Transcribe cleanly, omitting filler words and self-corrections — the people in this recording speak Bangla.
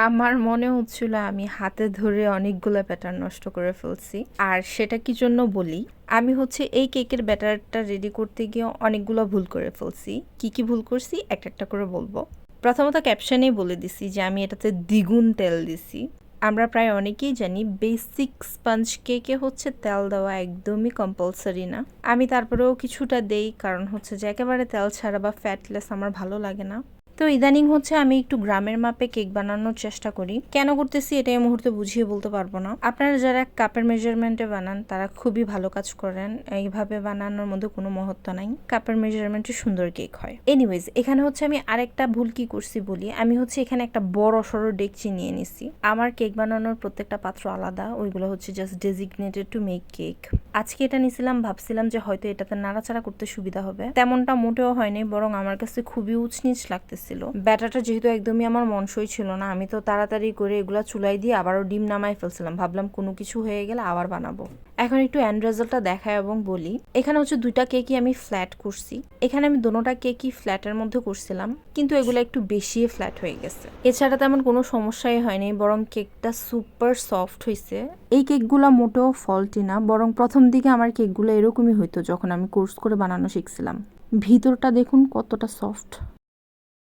আমার মনে হচ্ছিল আমি হাতে ধরে অনেকগুলো ব্যাটার নষ্ট করে ফেলছি। আর সেটা কি জন্য বলি, আমি হচ্ছে এই কেকের ব্যাটারটা রেডি করতে গিয়ে অনেকগুলো ভুল করে ফেলছি। কি কি ভুল করছি একটা একটা করে বলবো। প্রথমত ক্যাপশনেই বলে দিছি যে আমি এটাতে দ্বিগুণ তেল দিছি। আমরা প্রায় অনেকেই জানি বেসিক স্পঞ্জ কেকে হচ্ছে তেল দেওয়া একদমই কম্পালসারি না। আমি তারপরেও কিছুটা দেই, কারণ হচ্ছে যে একেবারে তেল ছাড়া বা ফ্যাটলেস আমার ভালো লাগে না। তো ইদানিং হচ্ছে আমি একটু গ্রামের মাপে কেক বানানোর চেষ্টা করি। কেন করতেছি এটা এই মুহূর্তে বুঝিয়ে বলতে পারবো না। আপনারা যারা কাপের মেজারমেন্টে বানান তারা খুবই ভালো কাজ করেন। এইভাবে বানানোর মধ্যে কোনো মহত্ব নাই, কাপের মেজারমেন্টে সুন্দর কেক হয়। এনিওয়েজ, এখানে হচ্ছে আমি আরেকটা ভুল কি করছি বলি। আমি হচ্ছে এখানে একটা বড় সড়ো ডেকচি নিয়ে নিছি। আমার কেক বানানোর প্রত্যেকটা পাত্র আলাদা, ওইগুলো হচ্ছে just designated to make cake. আজকে এটা নিছিলাম, ভাবছিলাম যে হয়তো এটাতে নাড়াচাড়া করতে সুবিধা হবে। তেমনটা মোটেও হয়নি, বরং আমার কাছে খুবই উচনিচ লাগতেছিল। ব্যাটারটা যেহেতু একদমই আমার মনসই ছিল না, আমি তো তাড়াতাড়ি করে এগুলা চুলাই দিয়ে আবারও ডিম নামাই ফেলছিলাম। ভাবলাম কোনো কিছু হয়ে গেলে আবার বানাবো। এখন একটু এন্ড রেজাল্টটা দেখায় এবং বলি। এখানে হচ্ছে দুইটা কেকই আমি ফ্ল্যাট করছি। এখানে আমি দোনোটা কেকই ফ্ল্যাটের মধ্যে করছিলাম, কিন্তু এগুলো একটু বেশি ফ্ল্যাট হয়ে গেছে। এছাড়া তেমন কোনো সমস্যাই হয়নি, বরং কেকটা সুপার সফট হয়েছে। এই কেকগুলো মোটেও ফল্টি না, বরং প্রথম দিকে আমার কেকগুলো এরকমই হইতো যখন আমি কোর্স করে বানানো শিখছিলাম। ভিতরটা দেখুন কতটা সফট।